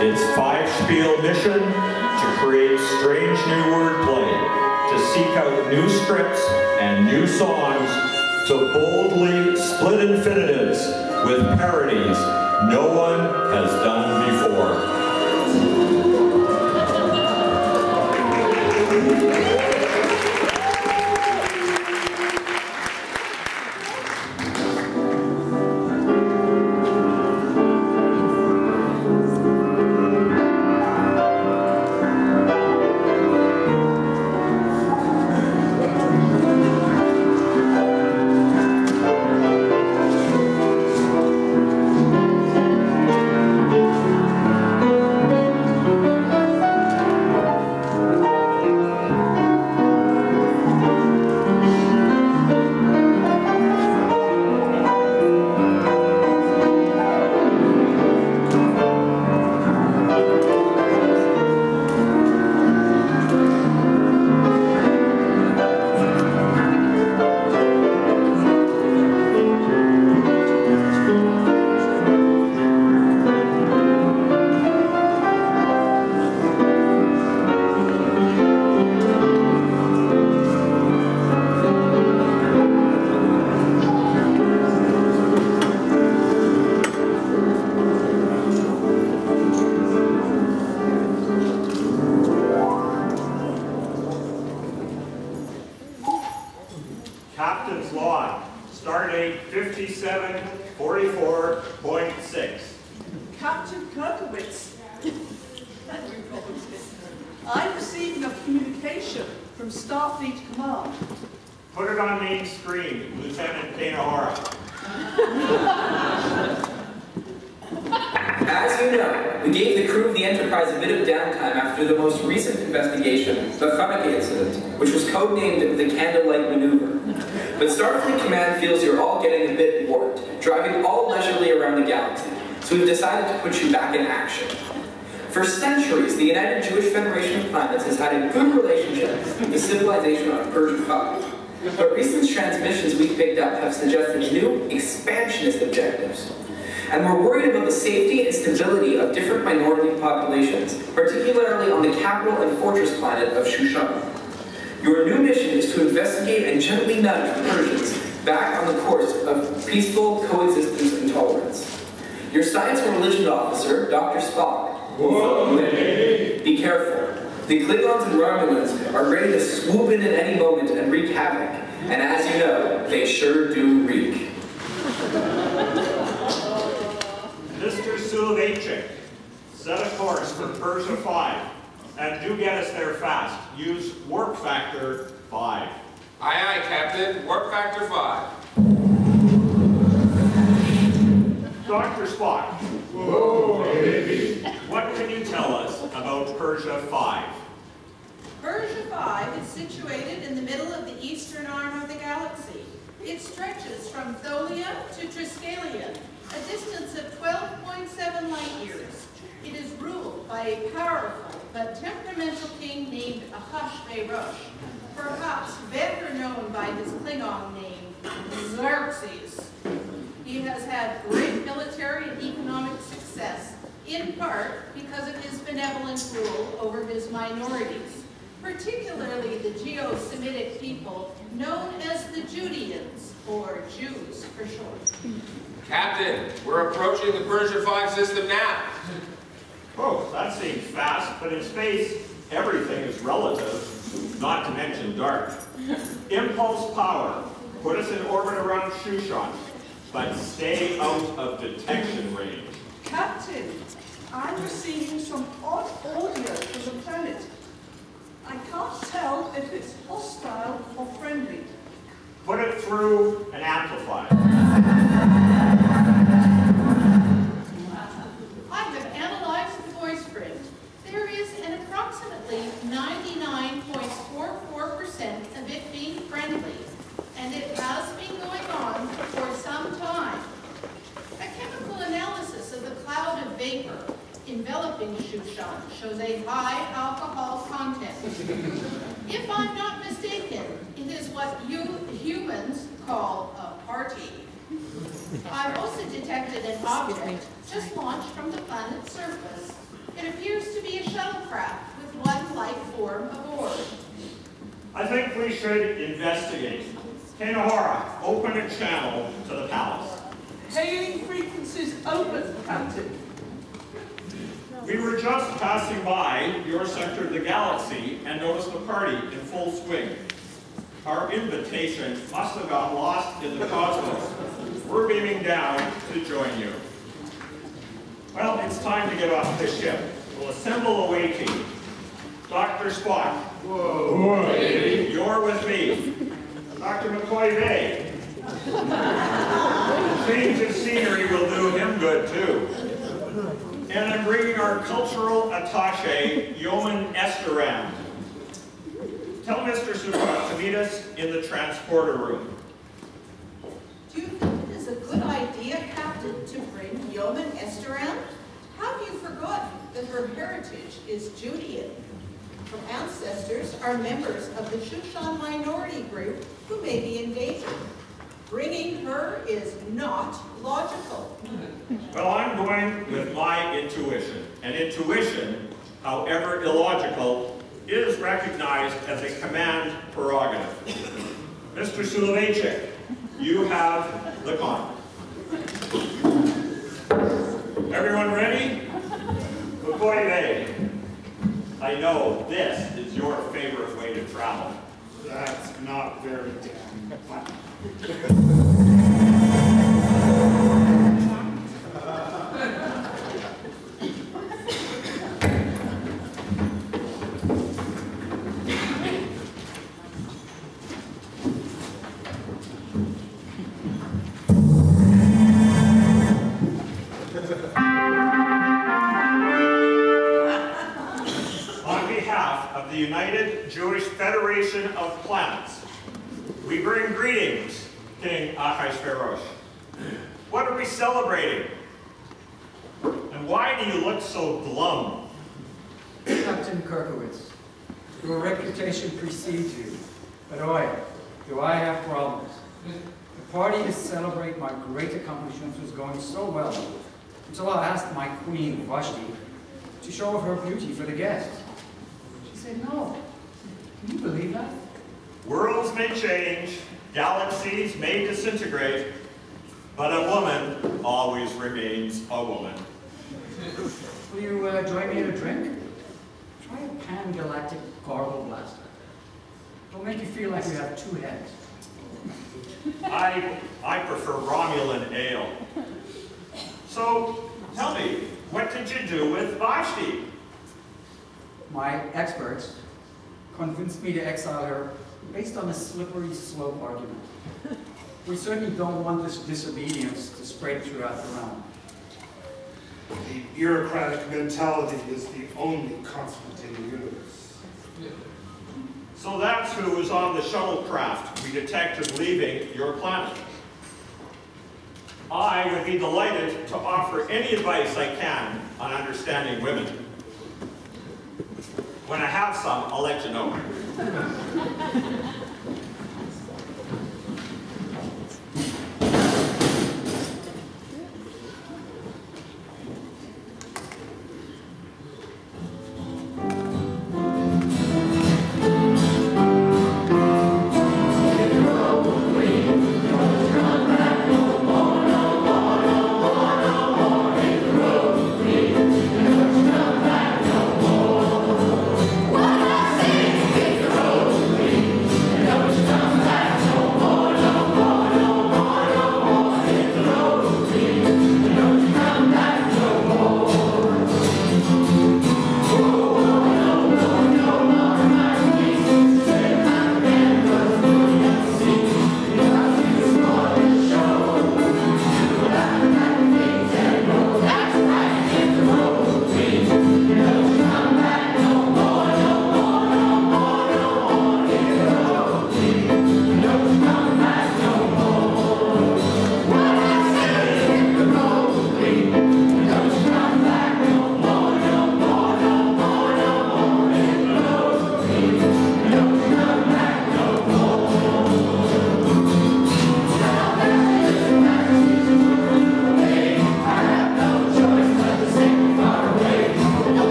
Its five-spiel mission, to create strange new wordplay, to seek out new scripts and new songs, to boldly split infinitives with parodies no one has done before. Captain's log, start date 5744.6. Captain Kirkowitz, I'm receiving a communication from Starfleet Command. Put it on main screen, Lieutenant Kanahara. As you know, we gave the crew of the Enterprise a bit of downtime after the most recent investigation, the Hanukkah incident, which was codenamed the Candlelight Maneuver. But Starfleet Command feels you're all getting a bit warped, driving all leisurely around the galaxy, so we've decided to put you back in action. For centuries, the United Jewish Federation of Planets has had a good relationship with the civilization of Persia 5. But recent transmissions we've picked up have suggested new expansionist objectives. And we're worried about the safety and stability of different minority populations, particularly on the capital and fortress planet of Shushan. Your new mission is to investigate and gently nudge the Persians back on the course of peaceful coexistence and tolerance. Your science and religion officer, Dr. Spock, be careful. The Klingons and Romulans are ready to swoop in at any moment and wreak havoc. And as you know, they sure do reek. Mr. Sulovechik, set a course for Persia 5. And do get us there fast. Use warp factor 5. Aye, aye, Captain. Warp factor 5. Dr. Spock. Whoa, baby. What can you tell us about Persia 5? Persia 5 is situated in the middle of the eastern arm of the galaxy. It stretches from Tholia to Triskelion, a distance of 12.7 light years. It is ruled by a powerful but temperamental king named Ahasuerus, perhaps better known by his Klingon name, Xerxes. He has had great military and economic success, in part because of his benevolent rule over his minorities, particularly the Geo-Semitic people known as the Judeans, or Jews for short. Captain, we're approaching the Persia 5 system now. Oh, that seems fast, but in space, everything is relative, not to mention dark. Impulse power, put us in orbit around Shushan, but stay out of detection range. Captain, I'm receiving some odd audio from the planet. I can't tell if it's hostile or friendly. Put it through an amplifier. I have analyzed the voice print. There is an approximately 99.44% of it being friendly, and it has been going on for some time. A chemical analysis of the cloud of vapor enveloping Shushan shows a high alcohol content. If I'm not mistaken, it is what you humans call a party. I've also detected an object just launched from the planet's surface. It appears to be a shuttlecraft with one life form aboard. I think we should investigate. Kanahara, open a channel to the palace. Hailing frequencies open, Captain. We were just passing by your sector of the galaxy and noticed the party in full swing. Our invitation must have got lost in the cosmos. We're beaming down to join you. Well, it's time to get off this ship. We'll assemble a way team. Dr. Spock. Whoa, baby. You're with me. Dr. McCoy Bay. Change of scenery will do him good too. And I'm bringing our cultural attaché, Yeoman Esteran. Tell Mr. Supa to meet us in the transporter room. Do you think it is a good idea, Captain, to bring Yeoman Esteran? Have you forgotten that her heritage is Judean? Her ancestors are members of the Shushan minority group who may be endangered. Bringing her is not logical. Well, I'm going with my intuition. And intuition, however illogical, is recognized as a command prerogative. Mr. Sulovechik, you have the con. Everyone ready? McCoy, I know this is your favorite way to travel. That's not very damn fun. The United Jewish Federation of Planets. We bring greetings, King Ahasuerus. What are we celebrating? And why do you look so glum? Captain Kirkowitz, your reputation precedes you, but oi, do I have problems. The party to celebrate my great accomplishments was going so well until I asked my queen, Vashti, to show off her beauty for the guests. She said no. Can you believe that? Worlds may change, galaxies may disintegrate, but a woman always remains a woman. Will you join me in a drink? Try a pan-galactic gargle blaster. It'll make you feel like you have two heads. I prefer Romulan ale. So, tell me, what did you do with Vashti? My experts convinced me to exile her based on a slippery slope argument. We certainly don't want this disobedience to spread throughout the realm. The bureaucratic mentality is the only constant in the universe. So that's who was on the shuttlecraft we detected leaving your planet. I would be delighted to offer any advice I can on understanding women. When I have some, I'll let you know.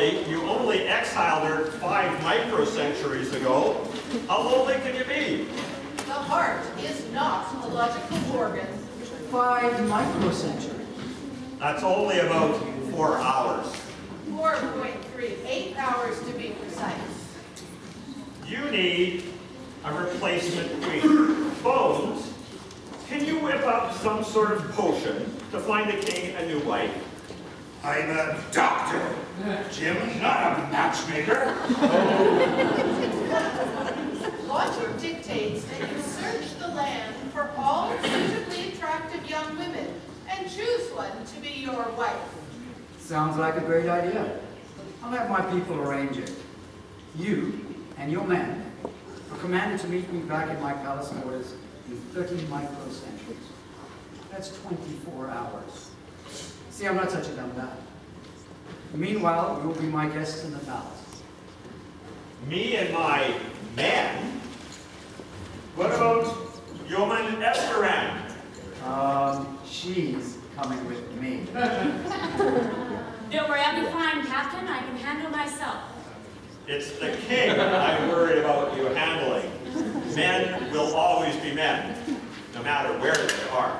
Really, you only exiled her 5 microcenturies ago. How lonely can you be? The heart is not a logical organ. 5 microcenturies. That's only about 4 hours. 4.38 hours to be precise. You need a replacement queen. Bones, can you whip up some sort of potion to find the king a new wife? I'm a doctor, Jim, not a matchmaker. Logic dictates that you search the land for all suitably attractive young women and choose one to be your wife. Sounds like a great idea. I'll have my people arrange it. You and your men are commanded to meet me back at my palace quarters in 30 microcenturies. That's 24 hours. See, I'm not such a dumb guy. Meanwhile, you'll be my guests in the palace. Me and my men? What about Yeoman Esperan? She's coming with me. Don't worry, I'll be fine, Captain. I can handle myself. It's the king I'm worried about you handling. Men will always be men, no matter where they are.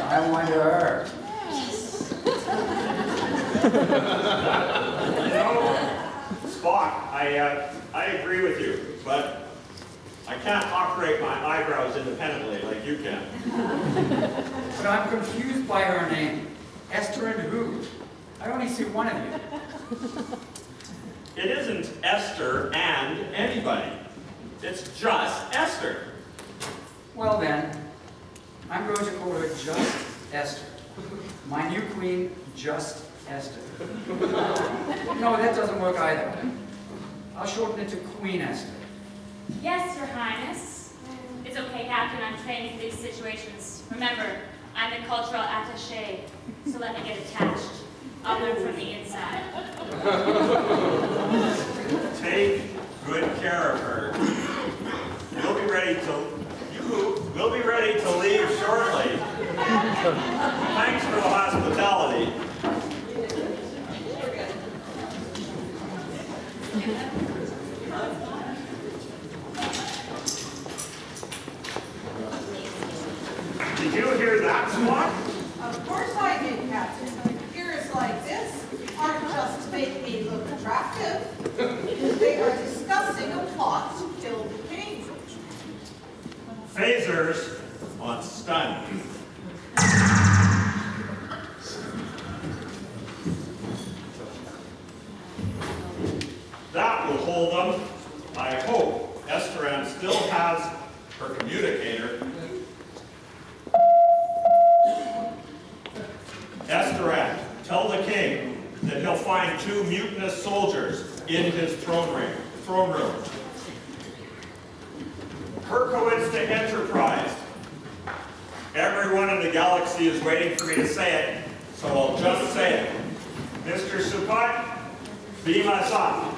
I wonder. Spock, I agree with you, but I can't operate my eyebrows independently like you can. But I'm confused by her name. Esther and who? I only see one of you. It isn't Esther and anybody. It's just Esther. Well then, I'm going to call her just Esther. My new queen, just Esther. No, that doesn't work either. I'll shorten it to Queen Esther. Yes, Your Highness. It's okay, Captain. I'm trained for these situations. Remember, I'm the cultural attaché, so let me get attached. I'll learn from the inside. Take good care of her. We'll be ready to leave shortly. Thanks for the hospitality. Did you hear that, Spock? Of course I did, Captain. Ears like this aren't just to make me look attractive. They are discussing a plot to kill the king. Phasers on stun. That will hold them. I hope Esteran still has her communicator. Esteran, tell the king that he'll find 2 mutinous soldiers in his throne room. Kirkowitz to Enterprise. Everyone in the galaxy is waiting for me to say it, so I'll just say it. Mr. Supat, be my son.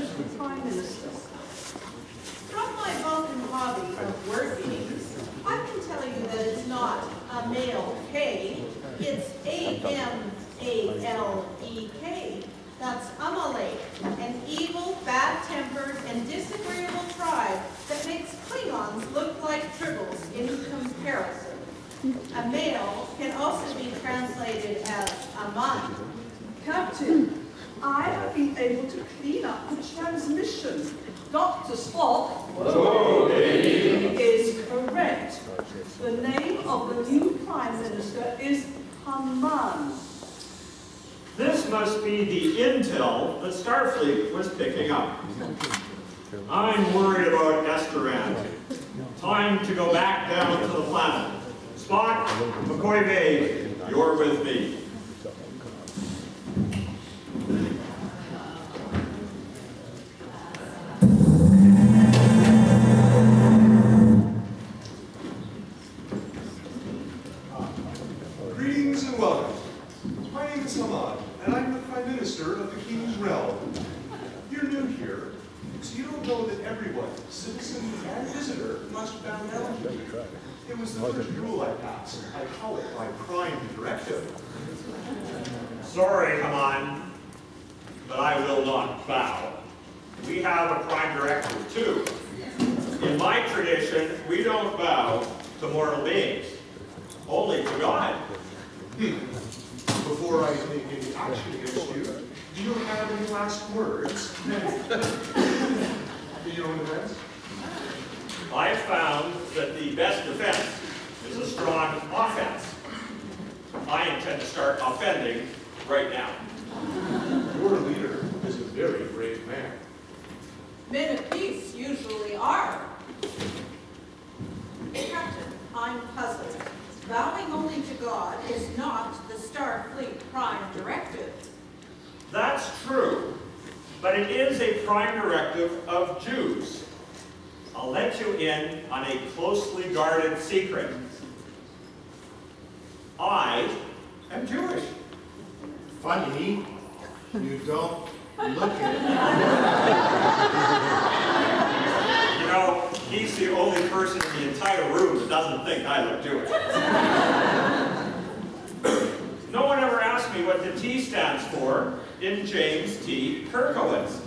urge the Prime Minister. From my Vulcan hobby of word games, I can tell you that it's not a male K, it's A-M-A-L-E-K. That's Amalek, an evil, bad-tempered, and disagreeable tribe that makes Klingons look like tribbles in comparison. A male can also be translated as Aman. Captain, I have been able to clean up the transmission. Dr. Spock is correct. The name of the new Prime Minister is Haman. This must be the intel that Starfleet was picking up. I'm worried about Esteran. Time to go back down to the planet. Spock, McCoy Bay, you're with me. Greetings and welcome. My name is Haman, and I'm the Prime Minister of the King's Realm. You're new here, so you don't know that everyone, citizen and visitor, must bow down to you. It was the first rule I passed. I call it my Prime Directive. Sorry, Haman, but I will not bow. We have a Prime Directive too. In my tradition, we don't bow to mortal beings, only to God. Before I take any action against you, do you have any last words? Your own defense? I've found that the best defense is a strong offense. I intend to start offending right now. Your leader is a very brave man. Men of peace usually are. Captain, I'm puzzled. Bowing only to God is not the Starfleet Prime Directive. That's true, but it is a Prime Directive of Jews. I'll let you in on a closely guarded secret. I am Jewish. Funny, you don't look it. You know, he's the only person in the entire room that doesn't think I look Jewish. No one ever asked me what the T stands for in James T. Kirkowitz.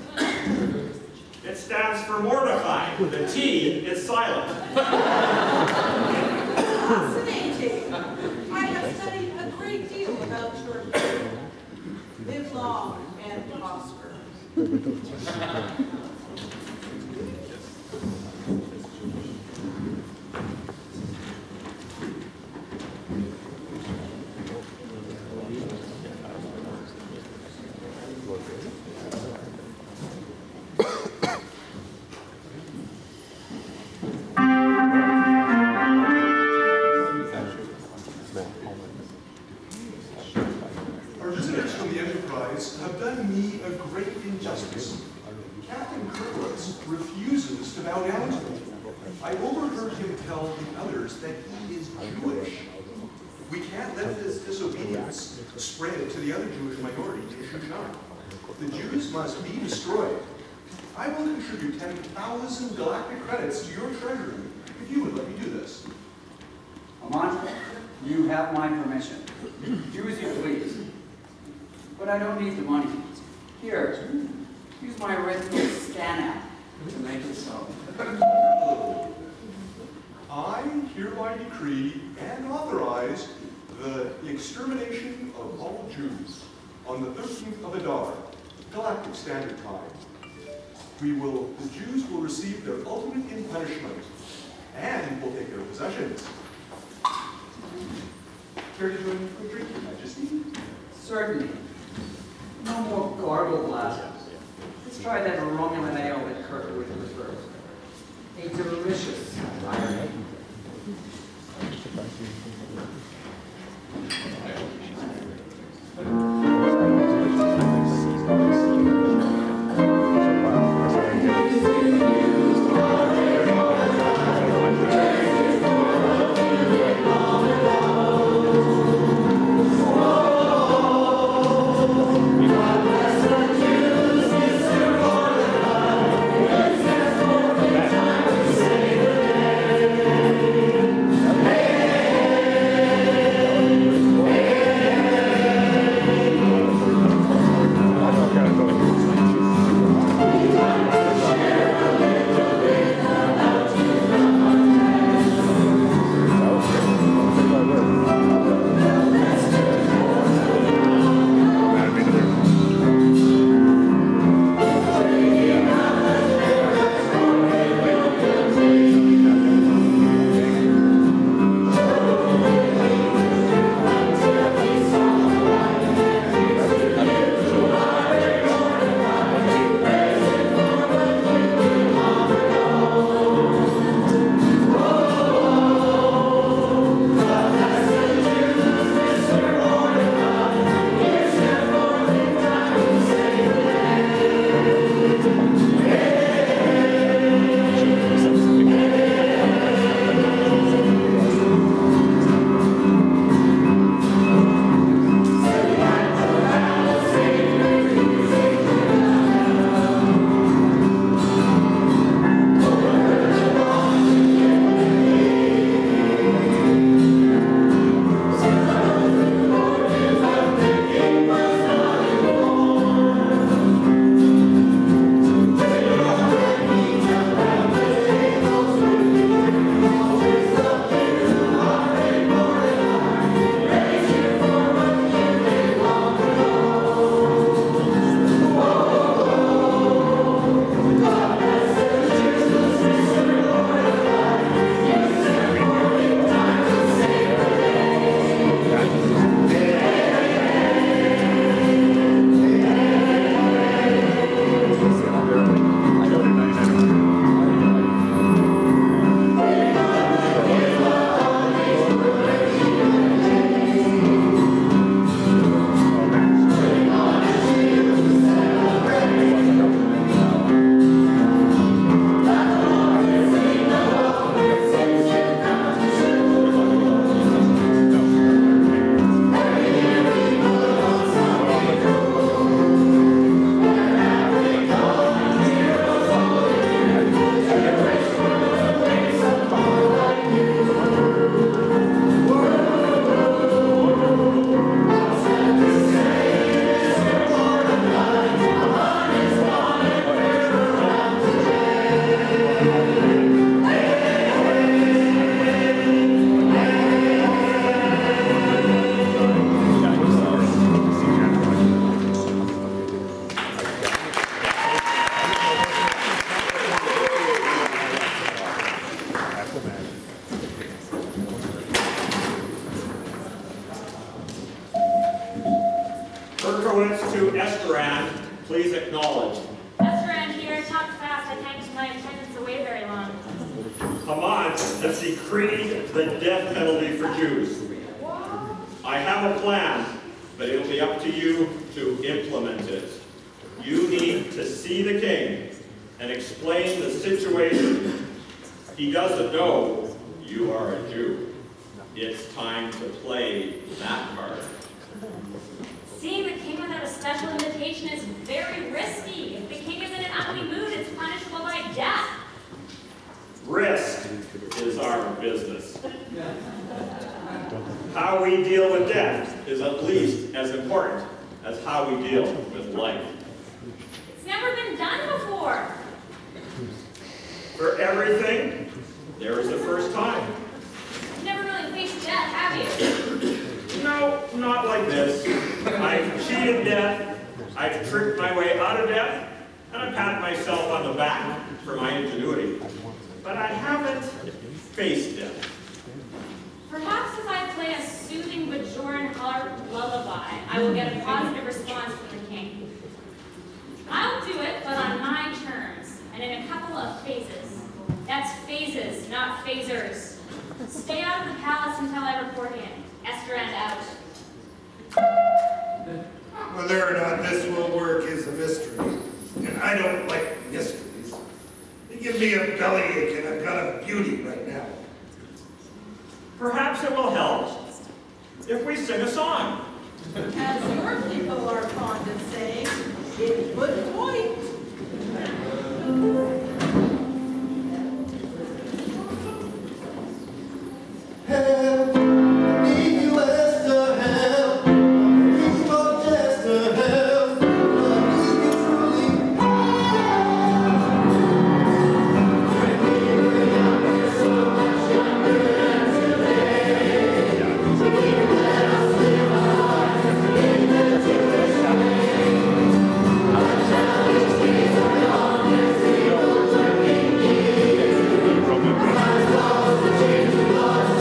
It stands for Mordecai. The T is silent. Fascinating. I have studied a great deal about your faith. Live long and prosper. Our visitors from the Enterprise have done me a great injustice. Captain Kirkowitz refuses to bow down to me. I overheard him tell the others that he is Jewish. We can't let this disobedience spread to the other Jewish minority in Shushan. The Jews must be destroyed. I will contribute 10,000 galactic credits to your treasury if you would let me do this. Haman, you have my permission. Do as you please. But I don't need the money. Here, use my retinal scan app to make it so. I hereby decree and authorize the extermination of all Jews on the 13th of Adar, Galactic Standard Time. The Jews will receive their ultimate in punishment, and will take their possessions. Care to join me for a drink, Your Majesty? Certainly. No more gargle glasses. Let's try that Romulan ale that Kirkwood prefers. A delicious irony. has decreed the death penalty for Jews. I have a plan, but it'll be up to you to implement it. You need to see the king and explain the situation. He doesn't know you are a Jew. It's time to play that card. Seeing the king without a special invitation is very risky. If the king is in an ugly mood, it's punishable by death. Risk is our business. How we deal with death is at least as important as how we deal with life. It's never been done before. For everything, there is a first time. You've never really faced death, have you? No, not like this. I've cheated death, I've tricked my way out of death, and I've patted myself on the back for my ingenuity. But I haven't faced death. Perhaps if I play a soothing Bajoran harp lullaby, I will get a positive response from the king. I'll do it, but on my terms, and in a couple of phases. That's phases, not phasers. Stay out of the palace until I report in. Esterand out. Whether or not this will work is a mystery, and I don't like mysteries. They give me a bellyache, and I've got a beauty right now. Perhaps it will help if we sing a song. As your people are fond of saying, it would point. Help me, Wester, help. Please, Rochester, help. Love you truly. So much younger than today. Let us live our lives in the Jewish way. Our childish days are long as the old working years. Our lost the change we lost.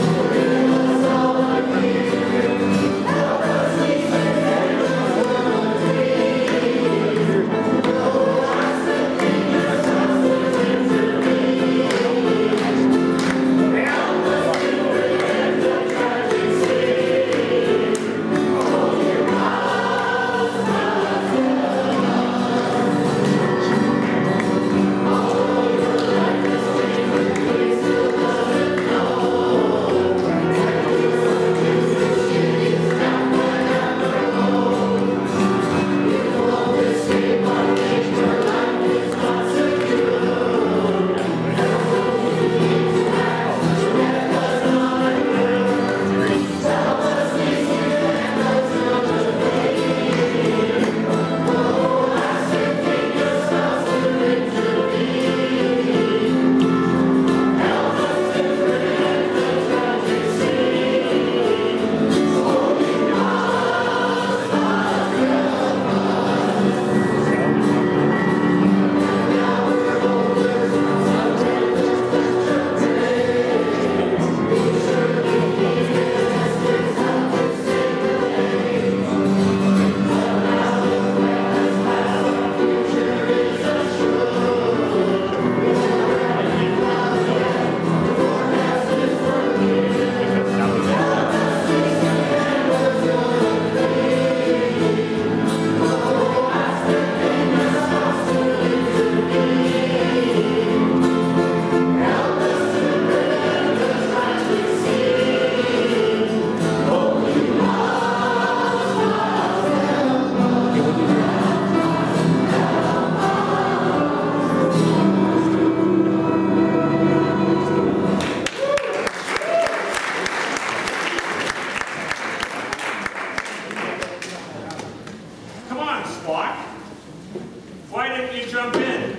Why didn't you jump in?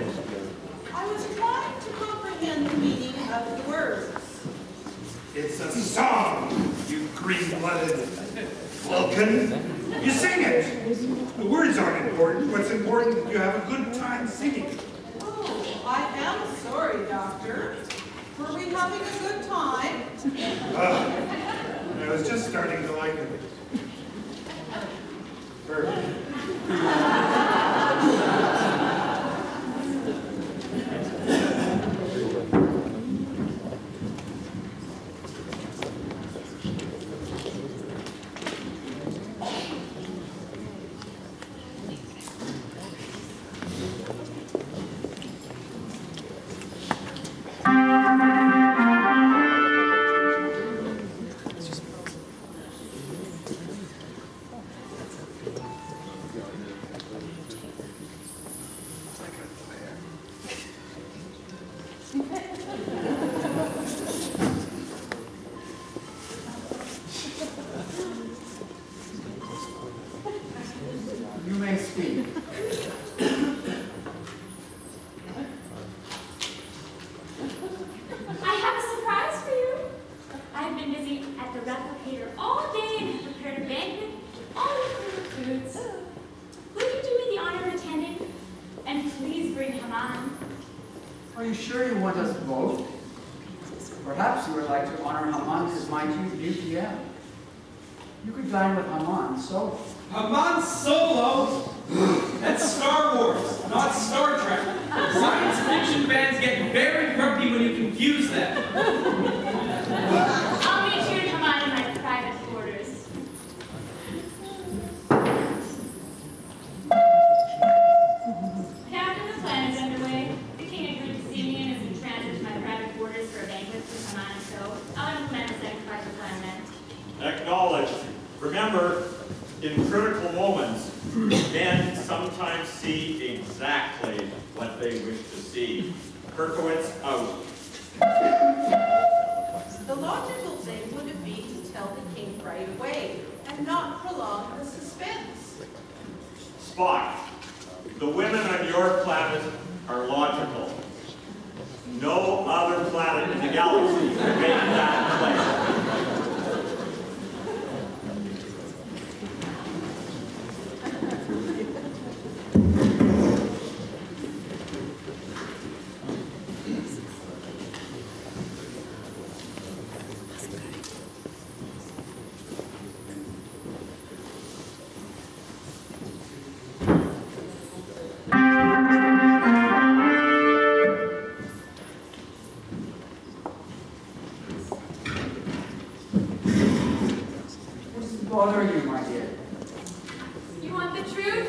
I was trying to comprehend the meaning of the words. It's a song, you green-blooded Vulcan. You sing it. The words aren't important. What's important is you have a good time singing it. Oh, I am sorry, Doctor. Were we having a good time? I was just starting to like it. Perfect. You may speak. I have a surprise for you. I've been busy at the replicator all day and have prepared a banquet, all with foods. Will you do me the honor of attending? And please bring Haman. Are you sure you want us both? Perhaps you would like to honor Haman as my new PM. You could dine with Haman solo. Haman Solo? That's Star Wars, not Star Trek. Science fiction fans get very grumpy when you confuse them. I'll meet you and Haman in my private quarters. Captain, the plan is underway. The king agreed to see me and is in transit to my private quarters for a banquet with Haman and so I'll implement the second part of the plan then. Acknowledged. Remember, in critical moments, men sometimes see exactly what they wish to see. Kirkowitz out. The logical thing would have been to tell the king right away and not prolong the suspense. Spock, the women on your planet are logical. No other planet in the galaxy can make that claim. Bother you, my dear. You want the truth?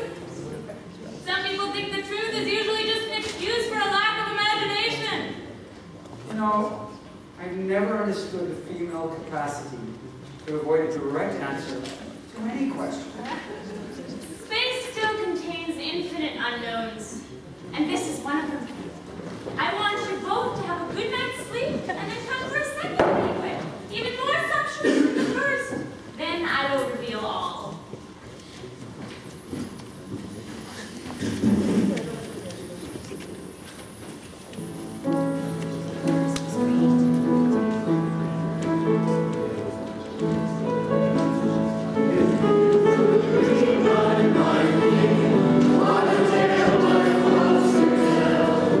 Some people think the truth is usually just an excuse for a lack of imagination. You know, I've never understood the female capacity to avoid a direct answer to any question. Space still contains infinite unknowns, and this is one of them. I want you both to have a good night's sleep, and then come for a second banquet, even more sumptuous than the first. Then I will reveal all. What a tale my close to tell.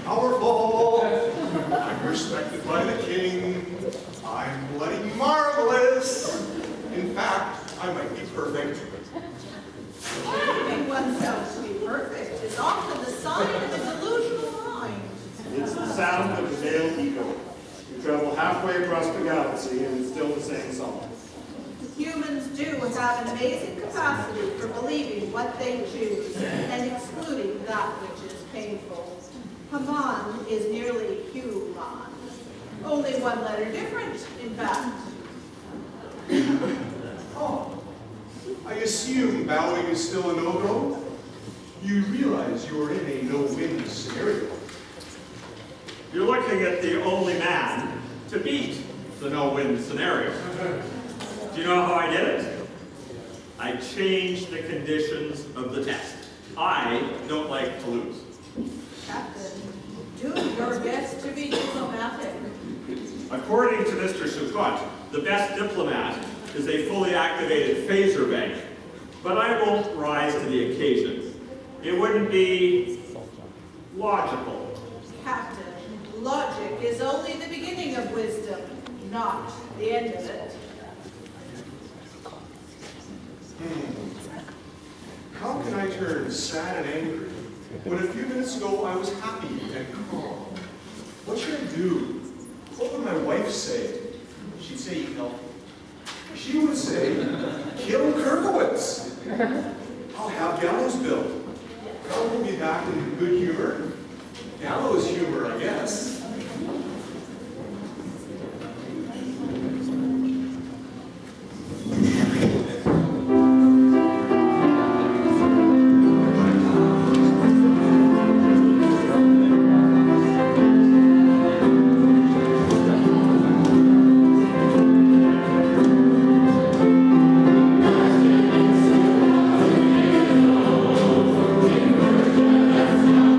powerful. I'm respected by the king. I'm bloody marvelous. In fact, I might be perfect. Believing oneself to be perfect is often the sign of a delusional mind. It's the sound of the male ego. You travel halfway across the galaxy and it's still the same song. Humans do have an amazing capacity for believing what they choose and excluding that which is painful. Haman is nearly human. Only one letter different, in fact. Oh, I assume bowing is still a no-go? You realize you're in a no-win scenario. You're looking at the only man to beat the no-win scenario. Do you know how I did it? I changed the conditions of the test. I don't like to lose. Captain, do your best to be diplomatic. According to Mr. Sukkot, the best diplomat is a fully activated phaser bank. But I won't rise to the occasion. It wouldn't be logical. Captain, logic is only the beginning of wisdom, not the end of it. How can I turn sad and angry when a few minutes ago I was happy and calm? What should I do? What would my wife say? She'd say, "You help me." She would say, "Kill Kerkowitz." I'll have gallows built. God will be back in good humor. Gallows humor, I guess.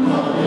Oh,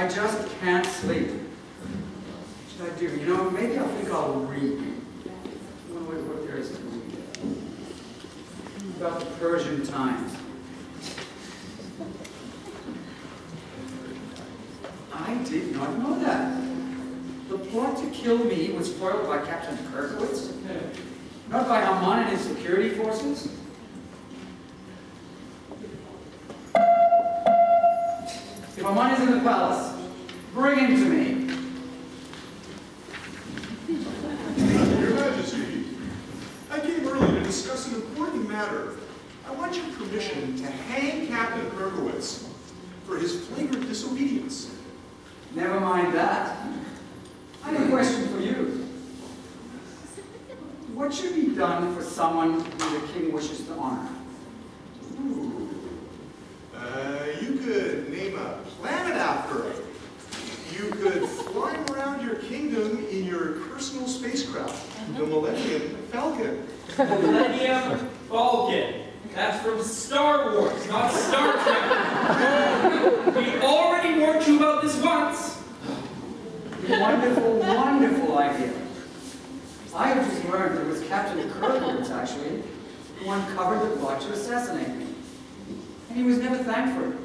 I just can't sleep. What should I do? You know, maybe I think I'll read. I wonder what there is to read. About the Persian times. I did not know that. The plot to kill me was foiled by Captain Kirkowitz, not by Haman and his security forces. If Haman is in the palace, bring him to me. Your Majesty, I came early to discuss an important matter. I want your permission to hang Captain Kirkowitz for his flagrant disobedience. Never mind that. I have a question for you. What should be done for someone who the king wishes to honor? Ooh. You could name a planet after him. You could fly around your kingdom in your personal spacecraft, the Millennium Falcon. Millennium Falcon. That's from Star Wars, not Star Trek. We already warned you about this once. Wonderful, wonderful idea. I have just learned it was Captain Kirkowitz, actually, who uncovered the plot to assassinate me. And he was never thanked for it.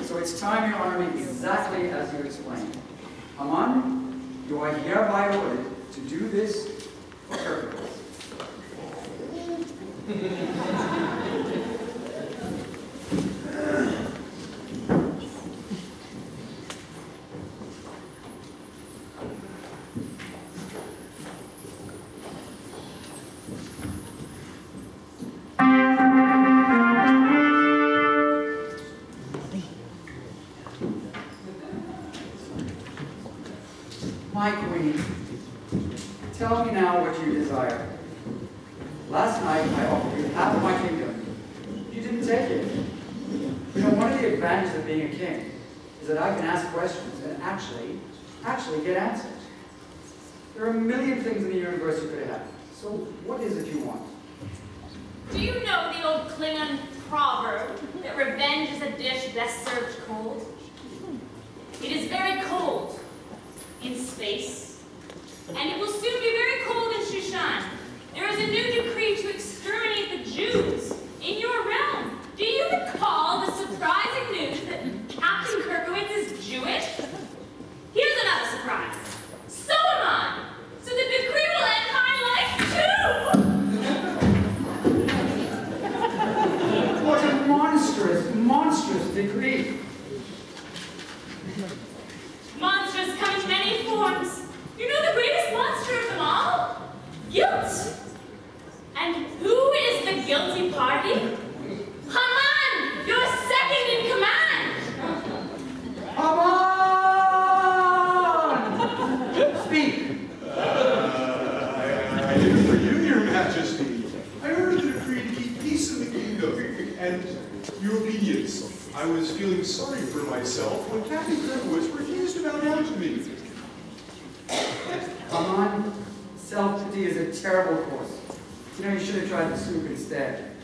So it's time you honor me exactly as you explained. Haman, you are hereby ordered to do this for Kirkowitz. My queen, tell me now what you desire. Last night I offered you half of my kingdom. You didn't take it. You know, one of the advantages of being a king is that I can ask questions and actually get answers. There are a million things in the universe you could have. So what is it you want? Do you know the old Klingon proverb that revenge is a dish best served cold? It is very cold in space, and it will soon be very cold in Shushan. There is a new decree to exterminate the Jews in your realm. Do you recall the surprising news that Captain Kirkowitz is Jewish? Here's another surprise. So am I. So the decree will end my life too. What a monstrous, monstrous decree. Monsters come in many forms. You know the greatest monster of them all? Guilt. And who is the guilty party? Haman, your second in command. Haman! Speak. I did it for you, Your Majesty. I ordered the decree to keep peace in the kingdom and your obedience. I was feeling sorry for myself when Captain Kirkowitz refused to bow down to me. Haman, self-pity is a terrible course. You know, you should have tried the soup instead.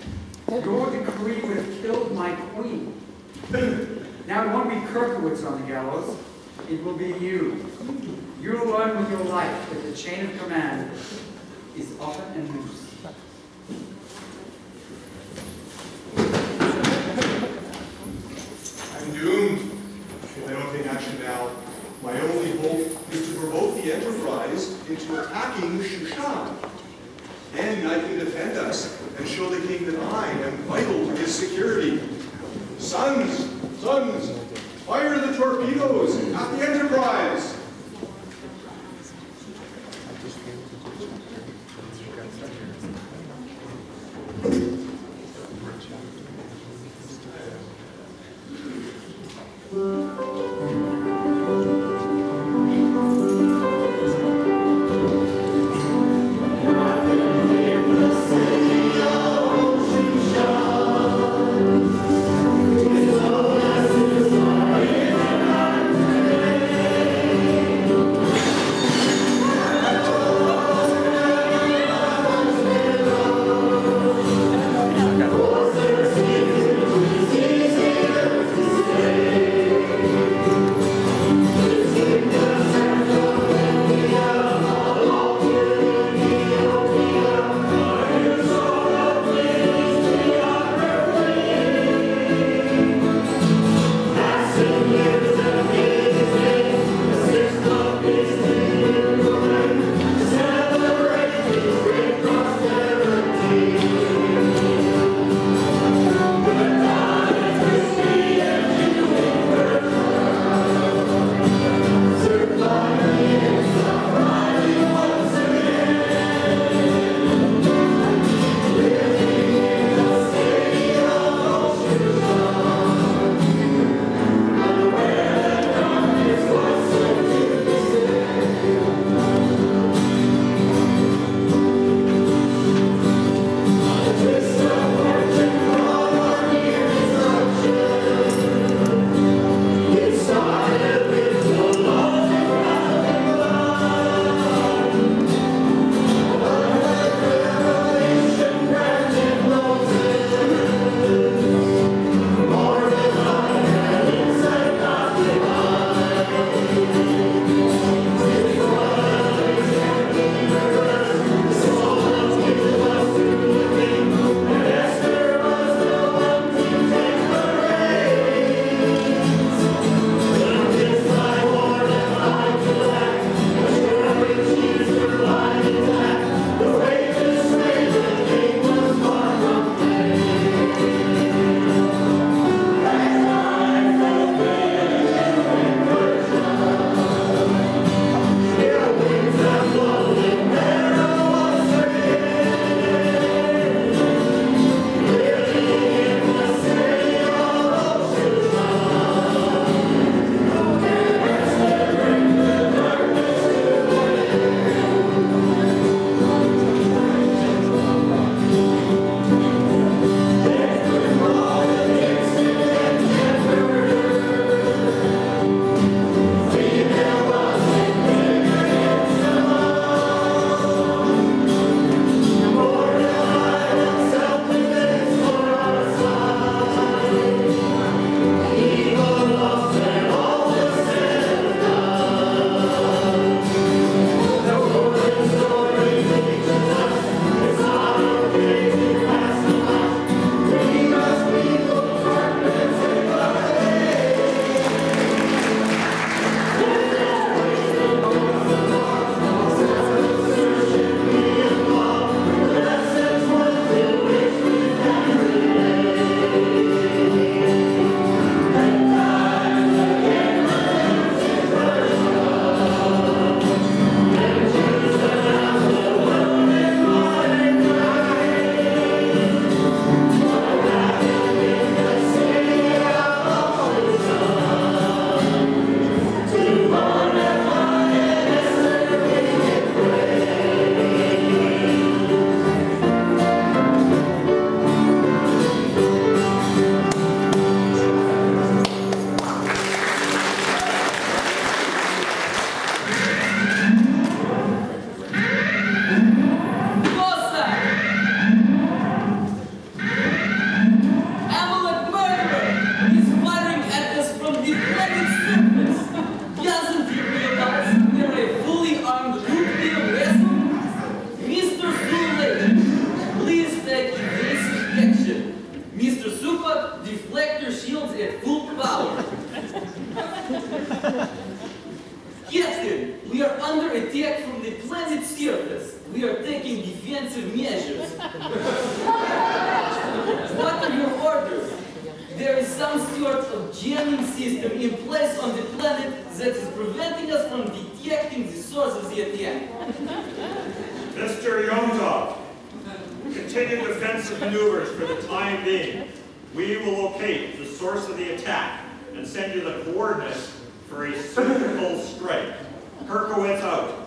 Your decree would have killed my queen. Now it won't be Kirkowitz on the gallows. It will be you. You'll learn with your life that the chain of command is often and loose. I'm doomed. If I don't take action now, my only hope is to provoke the Enterprise into attacking Shushan. Then I can defend us and show the king that I am vital to his security. Sons, fire the torpedoes at the Enterprise! jamming system in place on the planet that is preventing us from detecting the source of the attack. Mr. Yomtov, continue defensive maneuvers for the time being. We will locate the source of the attack and send you the coordinates for a surgical strike. Kirkowitz out.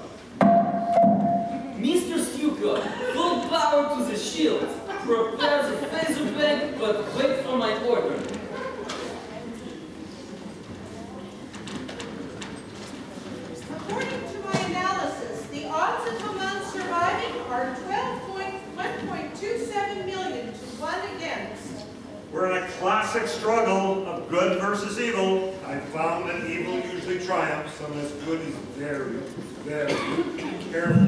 Mr. Stuka, full power to the shield. Prepare the phaser bank, but wait for my order. According to my analysis, the odds of Haman surviving are 1.27 million to 1 against. We're in a classic struggle of good versus evil. I found that evil usually triumphs unless good is very, very careful.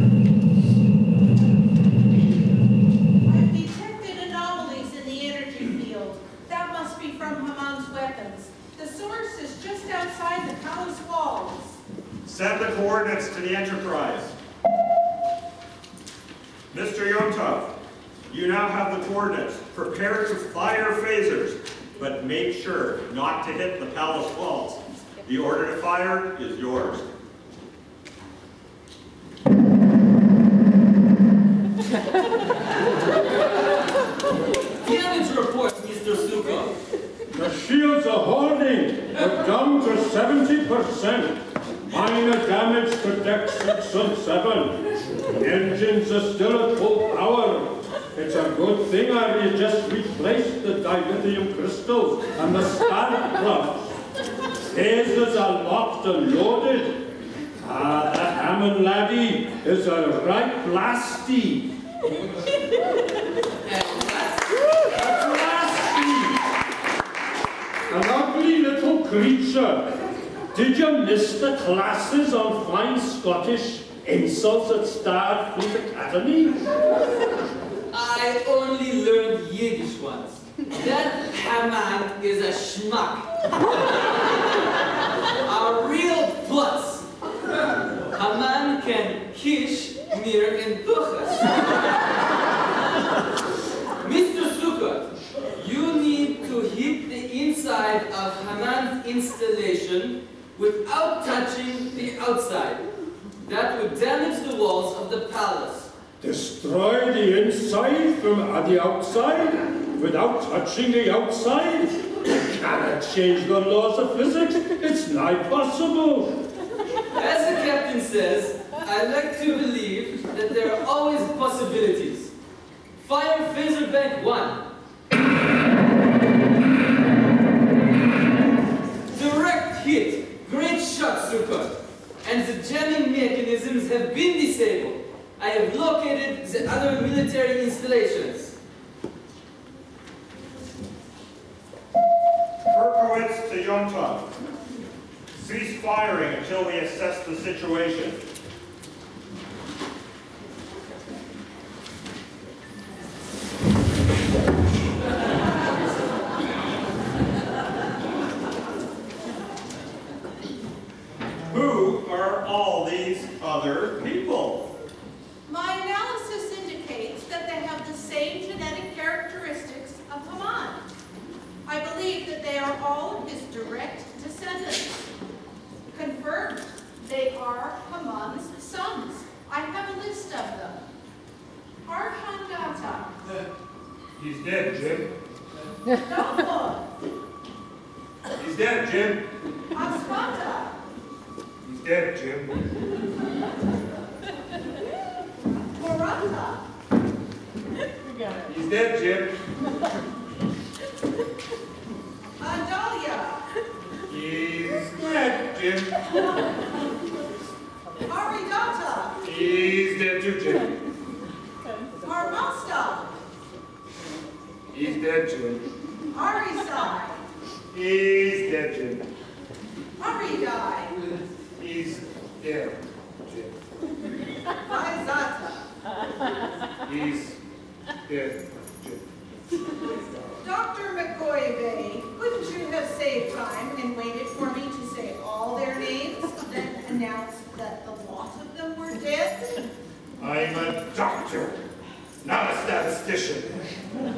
I've detected anomalies in the energy field. That must be from Haman's weapons. The source is just outside the palace walls. Send the coordinates to the Enterprise. Mr. Yomtov, you now have the coordinates. Prepare to fire phasers, but make sure not to hit the palace walls. The order to fire is yours. Damage report, Mr. Suko. The shields are holding. We're down to 70%. Minor damage to deck 6 and 7. The engines are still at full power. It's a good thing I just replaced the dilithium crystals and the star clubs. Phasers are locked and loaded. Ah, the Haman laddie is a right blasty. An ugly little creature. Did you miss the classes on fine Scottish insults at Starfleet Academy? I only learned Yiddish once. That Haman is a schmuck. A real putz. Haman can kish mir in Tuchas. Mr. Sukkot, you need to hit the inside of Haman's installation without touching the outside. That would damage the walls of the palace. Destroy the inside from the outside without touching the outside? You cannot change the laws of physics. It's not possible. As the captain says, I like to believe that there are always possibilities. Fire phaser bank 1. Direct hit. Great shot, Sukkot. And the jamming mechanisms have been disabled. I have located the other military installations. Kirkowitz to Yomtov. Cease firing until we assess the situation. Who are all these other people? My analysis indicates that they have the same genetic characteristics of Haman. I believe that they are all his direct descendants. Confirmed, they are Haman's sons. I have a list of them. Archandata. He's dead, Jim. Dalmor. He's dead, Jim. Asfata. He's dead, Jim. Morata. He's dead, Jim. Adalia. He's dead, Jim. Aridata. He's dead too, Jim. Armasta. He's dead, Jim. Arisai. He's dead, Jim. Aridai. He's dead, Jim. Vaizata. He's dead, Jim. Dr. McCoy-Bay, couldn't you have saved time and waited for me to say all their names, then announce that the lot of them were dead? I'm a doctor, not a statistician.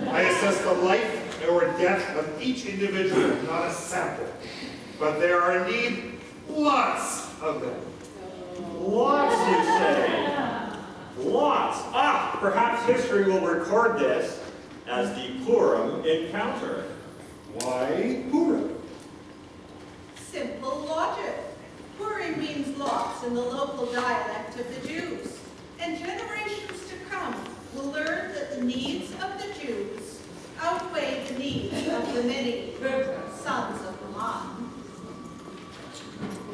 I assess the life or forget of each individual, not a sample. But there are indeed lots of them. Lots, you say? Lots. Ah, perhaps history will record this as the Purim encounter. Why Purim? Simple logic. Purim means lots in the local dialect of the Jews. And generations to come will learn that the needs of the Jews outweigh the needs of the many sons of Haman.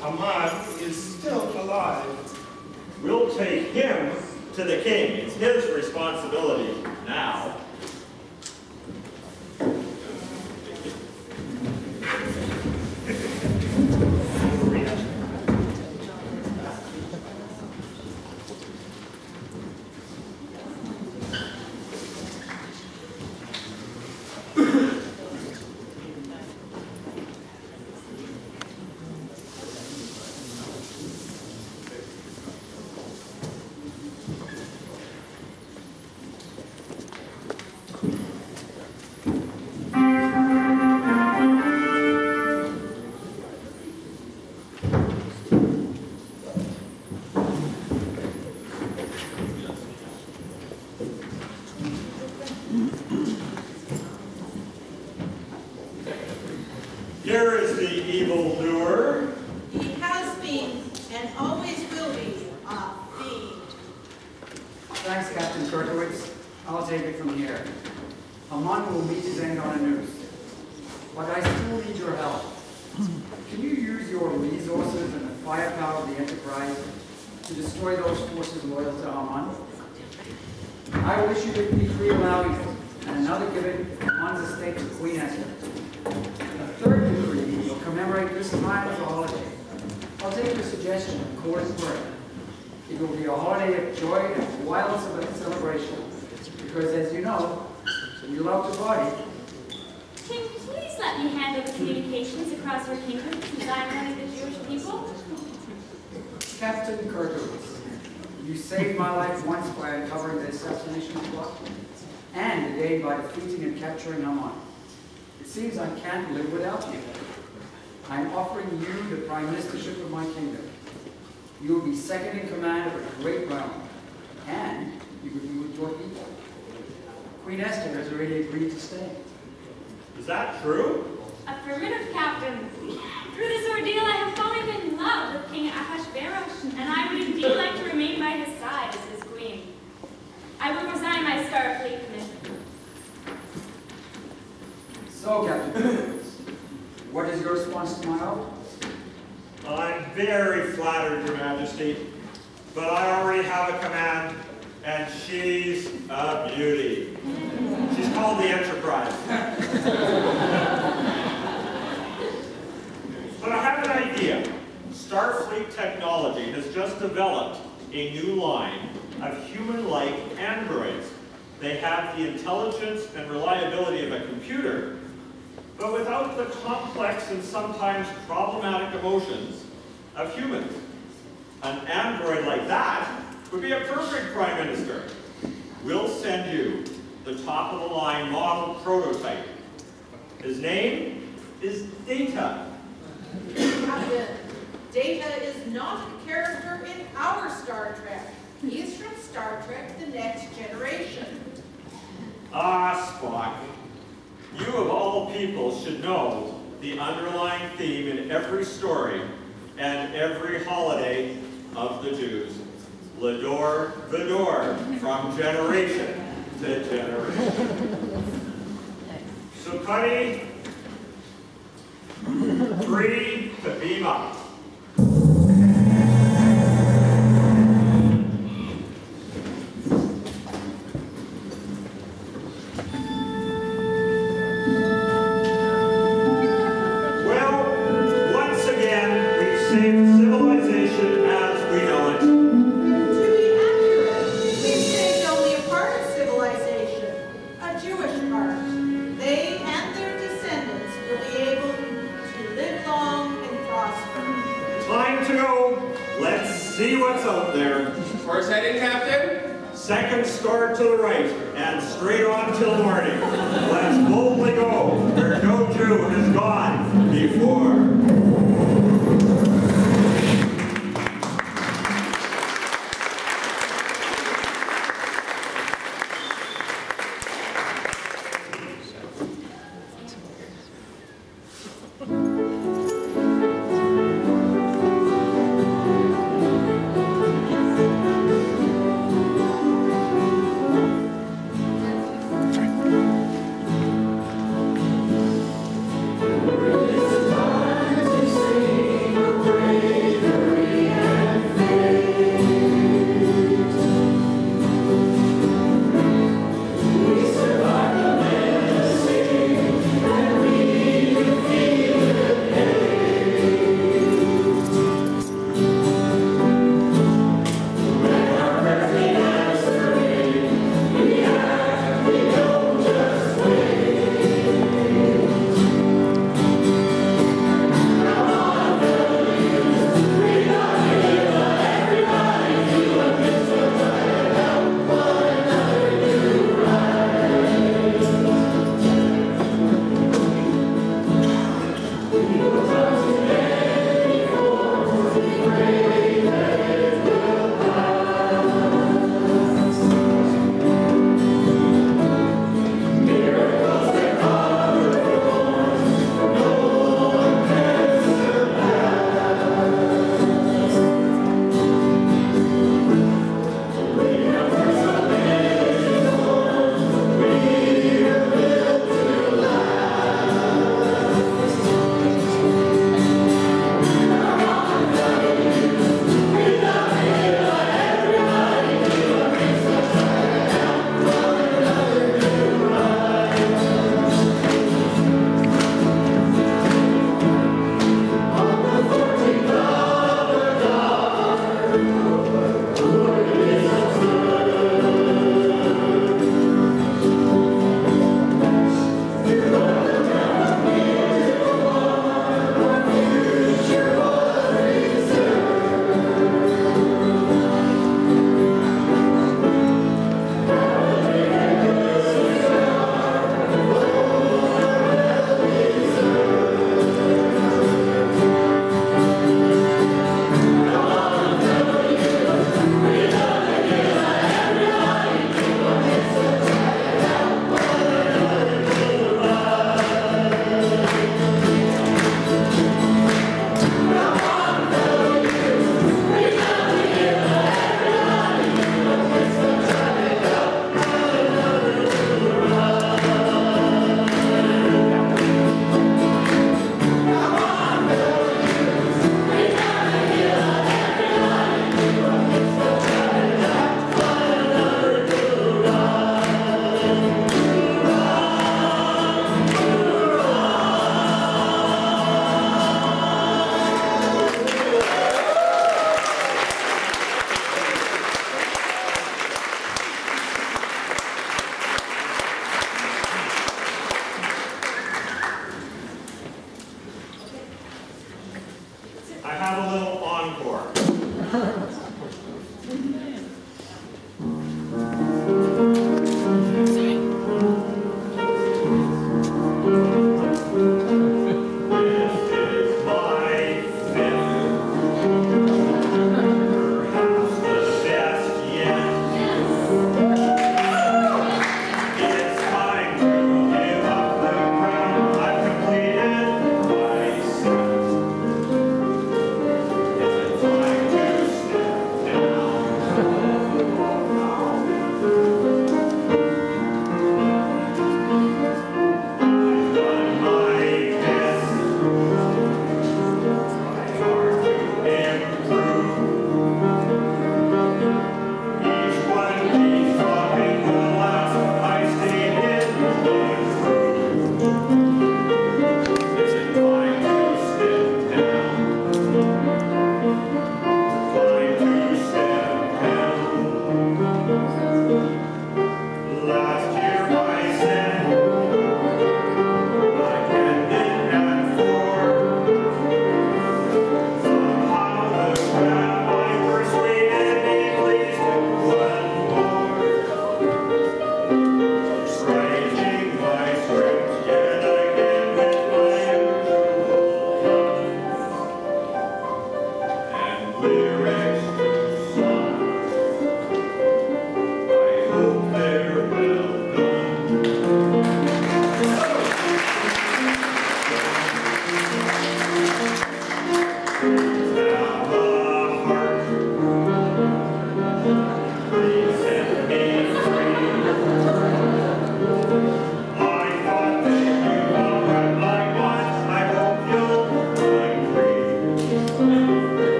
Haman is still alive. We'll take him to the king. It's his responsibility now. Here is the evildoer. He has been and always will be a fiend. Thanks, Captain Kurkowitz. I'll take it from here. Haman will meet his end on a noose. But I still need your help. Can you use your resources and the firepower of the Enterprise to destroy those forces loyal to Haman? I wish you a decree allowing it, and another giving Haman's estate to Queen Esther. A third decree will commemorate this time as a holiday. I'll take your suggestion of course for it. It will be a holiday of joy and wild celebration. Because as you know, we love to party. Can you please let me handle the communications across your kingdom since I'm one of the Jewish people? Captain Kurkowitz, you saved my life once by uncovering the assassination plot, and again by defeating and capturing Haman. It seems I can't live without you. I am offering you the prime ministership of my kingdom. You will be second in command of a great realm, and you will be with your people. Queen Esther has already agreed to stay. Is that true? Affirmative, Captain. Through this ordeal, I have fallen in love with King Ahasuerus, and I would indeed like to remain by his side as his queen. I will resign my Starfleet commission. So, Captain Kurkowitz, what is your response to my offer? I'm very flattered, Your Majesty, but I already have a command, and she's a beauty. She's called the Enterprise. But I have an idea. Starfleet technology has just developed a new line of human-like androids. They have the intelligence and reliability of a computer, but without the complex and sometimes problematic emotions of humans. An android like that would be a perfect prime minister. We'll send you the top-of-the-line model prototype. His name is Data. Captain, Data is not a character in our Star Trek. He is from Star Trek: The Next Generation. Ah, Spock. You of all people should know the underlying theme in every story and every holiday of the Jews. L'dor, Vidor, from generation to generation. Sukkoti, 3 to beam up. Second star to the right, and straight on till morning. Let's boldly go.